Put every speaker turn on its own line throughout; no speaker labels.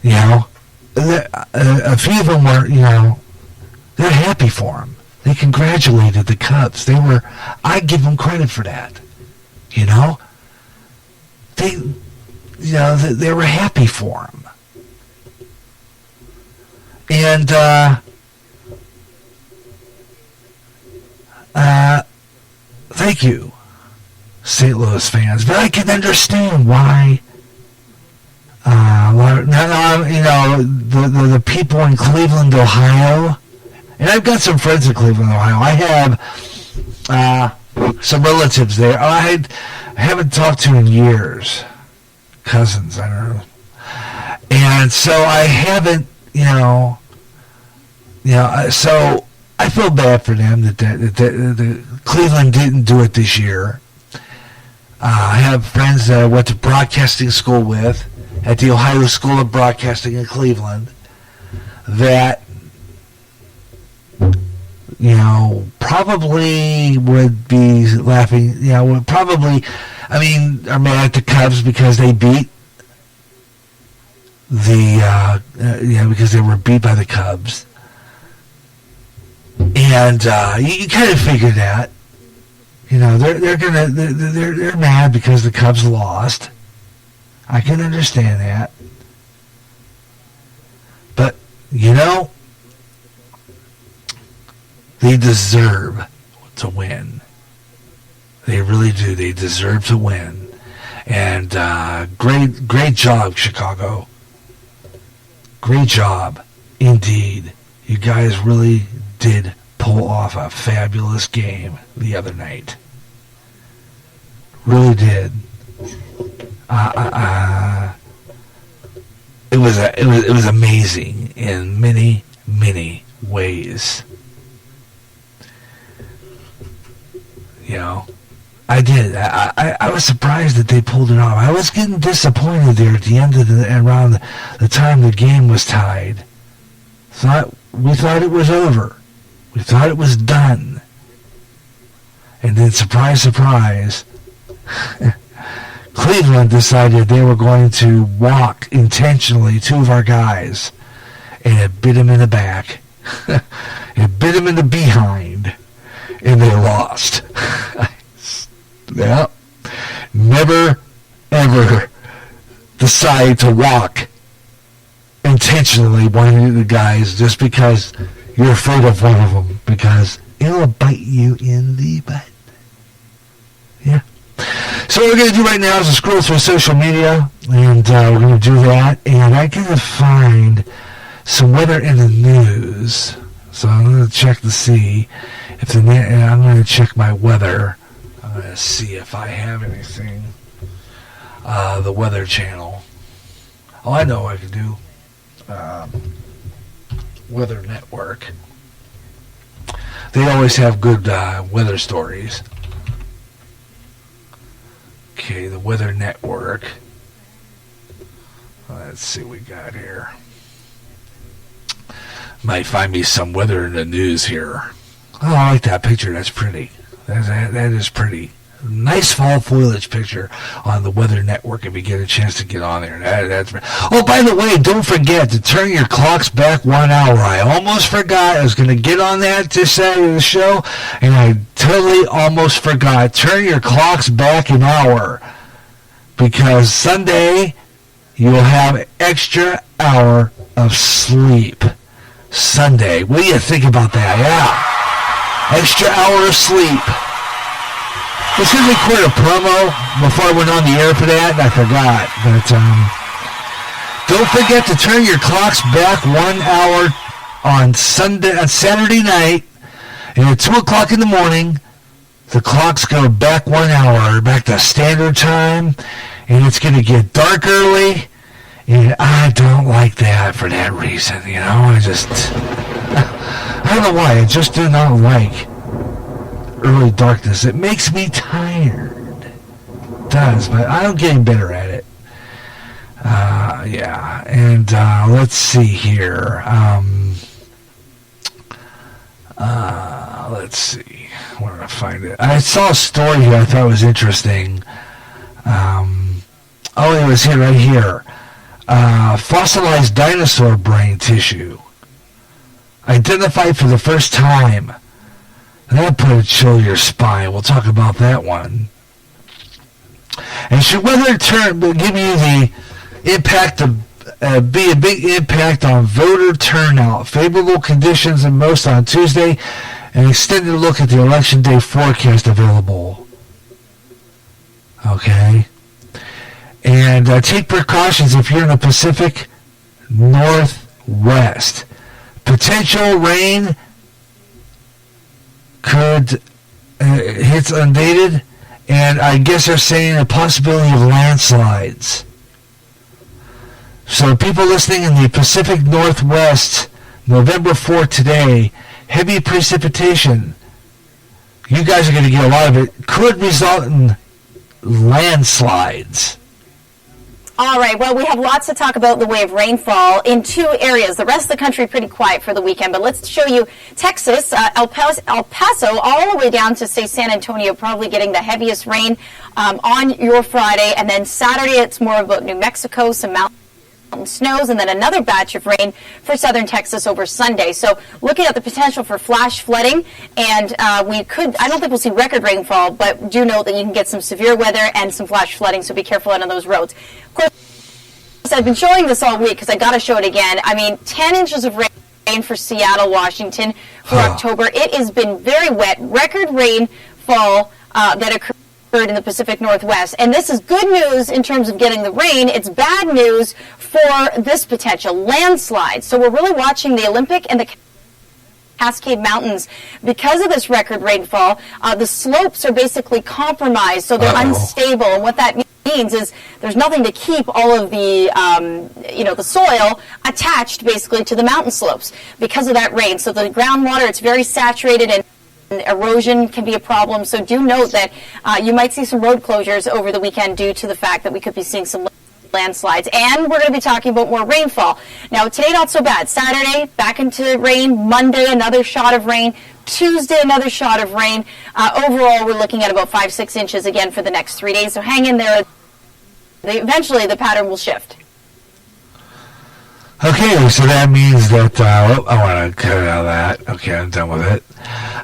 You know, a few of them were, they're happy for him. They congratulated the Cubs. I give them credit for that. They were happy for him. And, thank you, St. Louis fans. But I can understand why, the people in Cleveland, Ohio, and I've got some friends in Cleveland, Ohio. I have some relatives there. I haven't talked to in years. Cousins, I don't know. And so I haven't, so I feel bad for them that the Cleveland didn't do it this year. I have friends that I went to broadcasting school with at the Ohio School of Broadcasting in Cleveland that, probably would be laughing, are mad at the Cubs because they beat because they were beat by the Cubs. And you kind of figure that, they're mad because the Cubs lost. I can understand that. But, they deserve to win. They really do. They deserve to win. And great job, Chicago. Great job, indeed. You guys really did pull off a fabulous game the other night. Really did. It was amazing in many, many ways. I did. I was surprised that they pulled it off. I was getting disappointed there at the end of around the time the game was tied. We thought it was over. We thought it was done. And then, surprise, surprise, Cleveland decided they were going to walk intentionally two of our guys, and it bit them in the back. It bit them in the behind, and they lost. Yeah. Never, ever decide to walk intentionally one of the guys just because you're afraid of one of them, because it'll bite you in the butt. Yeah. So what we're going to do right now is scroll through social media, and we're going to do that, and I got to find some weather in the news. So I'm going to check to see if I'm going to check my weather. I'm going to see if I have anything. The Weather Channel. Oh, I know what I can do. Weather Network. They always have good weather stories. Okay, the Weather Network. Let's see what we got here. Might find me some weather in the news here. Oh, I like that picture. That's pretty. That is pretty. Nice fall foliage picture on the Weather Network if you get a chance to get on there. Oh, by the way, don't forget to turn your clocks back 1 hour. I almost forgot. I was going to get on that this Saturday of the show, and I totally almost forgot. Turn your clocks back an hour, because Sunday you'll have an extra hour of sleep. Sunday. What do you think about that? Yeah. Extra hour of sleep. I was going to record a promo before I went on the air for that, and I forgot. But don't forget to turn your clocks back 1 hour on Saturday night, and at 2 o'clock in the morning, the clocks go back 1 hour, back to standard time, and it's going to get dark early, and I don't like that for that reason, I don't know why, I just do not like early darkness. It makes me tired. It does, but I'm getting better at it. Yeah, and let's see here. Let's see. Where did I find it? I saw a story here I thought was interesting. It was here, right here. fossilized dinosaur brain tissue identified for the first time. That'll put a chill your spine. We'll talk about that one. And should weather give you the impact of be a big impact on voter turnout? Favorable conditions in most on Tuesday. An extended look at the election day forecast available. Okay. And take precautions if you're in the Pacific Northwest. Potential rain could hits undated, and I guess they're saying a possibility of landslides. So people listening in the Pacific Northwest, November 4th today, heavy precipitation. You guys are going to get a lot of it. Could result in landslides.
All right, well, we have lots to talk about in the way of rainfall in two areas. The rest of the country pretty quiet for the weekend, but let's show you Texas, El Paso, all the way down to, say, San Antonio, probably getting the heaviest rain on your Friday. And then Saturday, it's more about New Mexico, some mountain snows, and then another batch of rain for southern Texas over Sunday. So looking at the potential for flash flooding, and I don't think we'll see record rainfall, but do know that you can get some severe weather and some flash flooding, so be careful out on those roads. Of course, I've been showing this all week because I got to show it again. I mean, 10 inches of rain for Seattle, Washington for October. It has been very wet. Record rainfall that occurred in the Pacific Northwest. And this is good news in terms of getting the rain. It's bad news for this potential landslide. So we're really watching the Olympic and the Cascade Mountains because of this record rainfall. The slopes are basically compromised, so they're unstable. And what that means is there's nothing to keep all of the, the soil attached basically to the mountain slopes because of that rain. So the groundwater, it's very saturated, and erosion can be a problem. So do note that you might see some road closures over the weekend due to the fact that we could be seeing some landslides. And we're going to be talking about more rainfall. Now, today, not so bad. Saturday, back into rain. Monday, another shot of rain. Tuesday, another shot of rain. Overall, we're looking at about 5-6 inches again for the next 3 days. So hang in there. Eventually, the pattern will shift.
Okay, so that means that, I want to cut out of that. Okay, I'm done with it.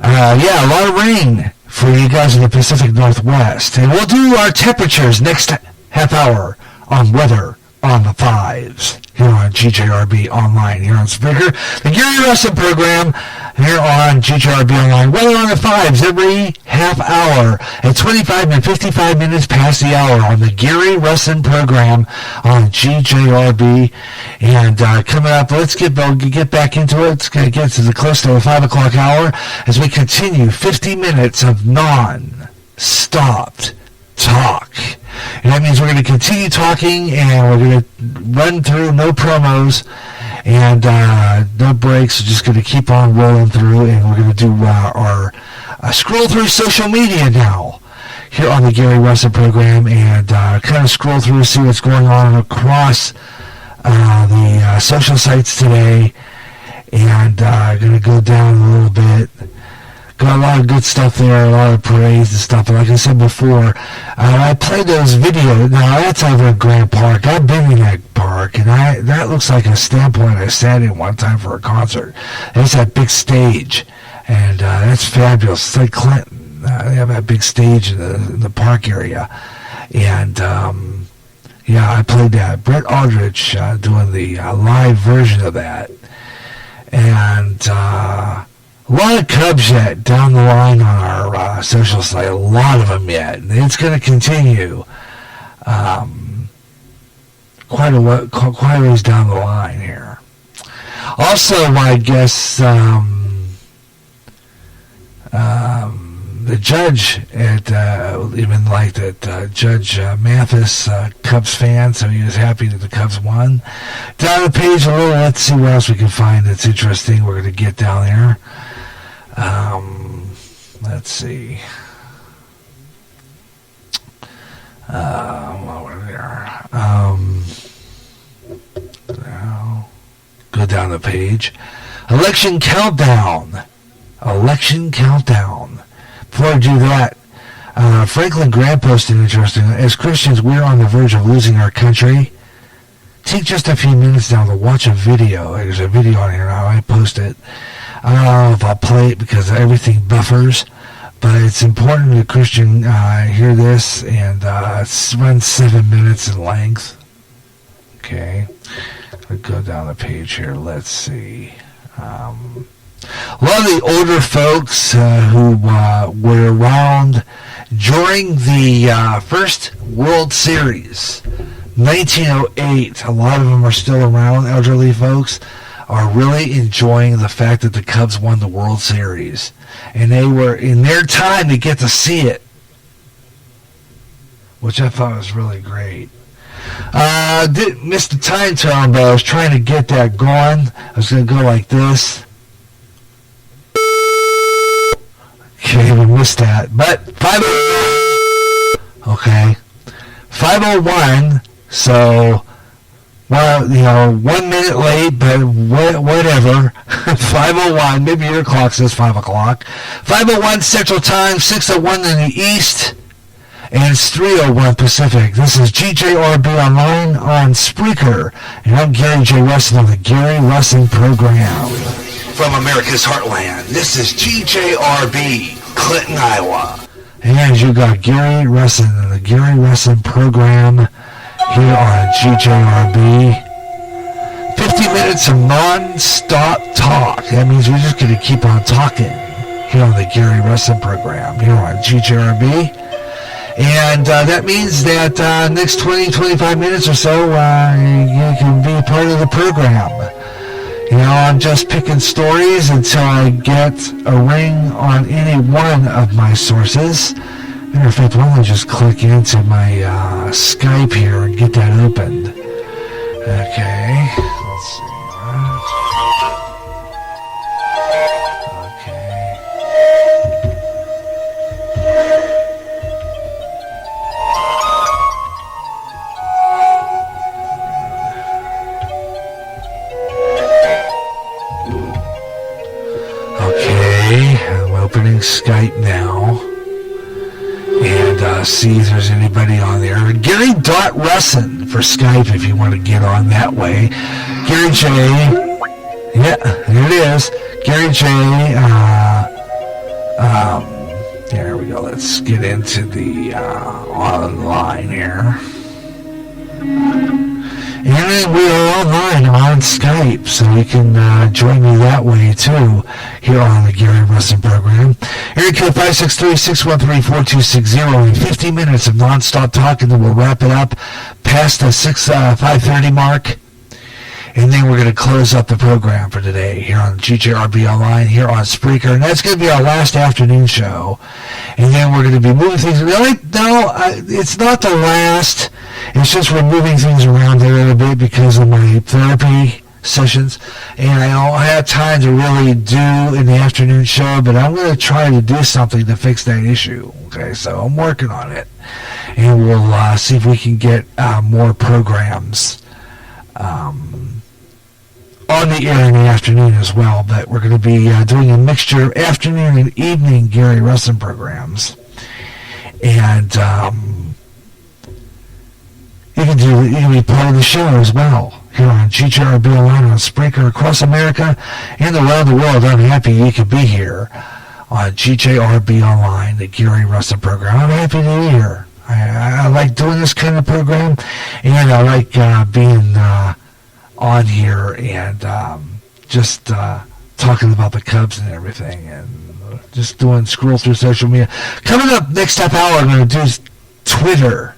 A lot of rain for you guys in the Pacific Northwest. And we'll do our temperatures next half hour on weather on the fives here on GJRB Online, here on Spreaker, the Gary Russen program here on GJRB Online, weather on the fives every half hour at 25 and 55 minutes past the hour on the Gary Russen program on GJRB. And coming up, let's get back into it. It's going to get to the close to the 5 o'clock hour as we continue 50 minutes of non-stopped talk. And that means we're going to continue talking, and we're going to run through no promos and no breaks. We're just going to keep on rolling through, and we're going to do our scroll through social media now here on the Gary Russen program, and kind of scroll through, see what's going on across the social sites today, and going to go down a little bit. Got a lot of good stuff there, a lot of praise and stuff. But like I said before, I played those videos. Now, that's over at Grand Park. I've been in that park, and that looks like a standpoint I sat in one time for a concert. It's that big stage, and that's fabulous. It's like Clinton. They have that big stage in the park area. And, I played that. Brett Aldrich doing the live version of that. And a lot of Cubs yet down the line on our social site. A lot of them yet. And it's going to continue quite a ways down the line here. Also, I guess the judge at even liked it. Judge Mathis, Cubs fan, so he was happy that the Cubs won. Down the page a little, let's see what else we can find that's interesting. We're going to get down there. Let's see. Now, go down the page. Election countdown. Before I do that, Franklin Graham posted interesting. As Christians, we're on the verge of losing our country. take just a few minutes now to watch a video. There's a video on here now. I post it. I don't know if I'll play it because everything buffers, but it's important that Christian hear this, and it runs 7 minutes in length. Okay. I'll go down the page here. Let's see. A lot of the older folks who were around during the first World Series, 1908, a lot of them are still around, elderly folks, are really enjoying the fact that the Cubs won the World Series. And they were, in their time, to get to see it, which I thought was really great. Didn't miss the time tone, but I was trying to get that going. I was going to go like this. Okay, we missed that. But 501. Okay. 501. So, well, 1 minute late, but whatever. 501. Maybe your clock says 5 o'clock. 501 Central Time, 601 in the East, and it's 301 Pacific. This is GJRB Online on Spreaker, and I'm Gary J. Russen on the Gary Russen Program. From America's Heartland, this is GJRB, Clinton, Iowa. And you got Gary Russen and the Gary Russen Program here on GJRB. 50 minutes of non-stop talk. That means we're just going to keep on talking here on the Gary Russen Program here on GJRB. And that means that next 20, 25 minutes or so, you can be part of the program. I'm just picking stories until I get a ring on any one of my sources. Matter of fact, why don't I just click into my Skype here and get that opened. Okay, let's see. I'm opening Skype now and see if there's anybody on there. Gary.Russen for Skype if you want to get on that way. Gary J. Yeah, there it is. Gary J. There we go. Let's get into the online here. And we are online on Skype, so you can join me that way, too, here on the Gary Russen Program. Area code 563-613-4260. In 50 minutes of nonstop talking, then we'll wrap it up past the 5:30 mark. And then we're going to close up the program for today here on GJRB Online, here on Spreaker. And that's going to be our last afternoon show. And then we're going to be moving things. Really? No, it's not the last. It's just we're moving things around a little bit because of my therapy sessions. And I don't have time to really do in the afternoon show, but I'm going to try to do something to fix that issue. Okay, so I'm working on it. And we'll see if we can get more programs on the air in the afternoon as well, but we're going to be doing a mixture of afternoon and evening Gary Russen programs. And you can be part of the show as well here on GJRB Online on Spreaker across America and around the world. I'm happy you could be here on GJRB Online, the Gary Russen Program. I'm happy to be here. I like doing this kind of program, and I like being on here and just talking about the Cubs and everything, and just scroll through social media. Coming up next half hour, I'm going to do Twitter.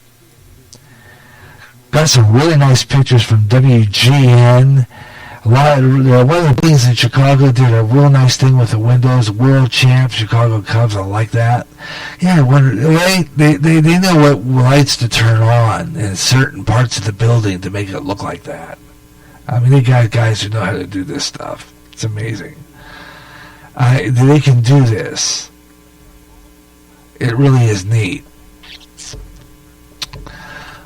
Got some really nice pictures from WGN. One of the things in Chicago did a real nice thing with the windows. World champ Chicago Cubs. I like that. Yeah, they know what lights to turn on in certain parts of the building to make it look like that. I mean, they got guys who know how to do this stuff. It's amazing. They can do this. It really is neat.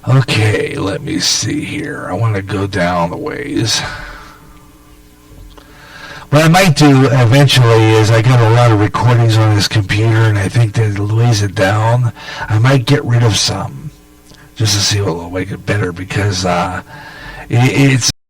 Okay, let me see here. I want to go down the ways. What I might do eventually is I got a lot of recordings on this computer, and I think that it weighs it down. I might get rid of some just to see what will make it better, because It's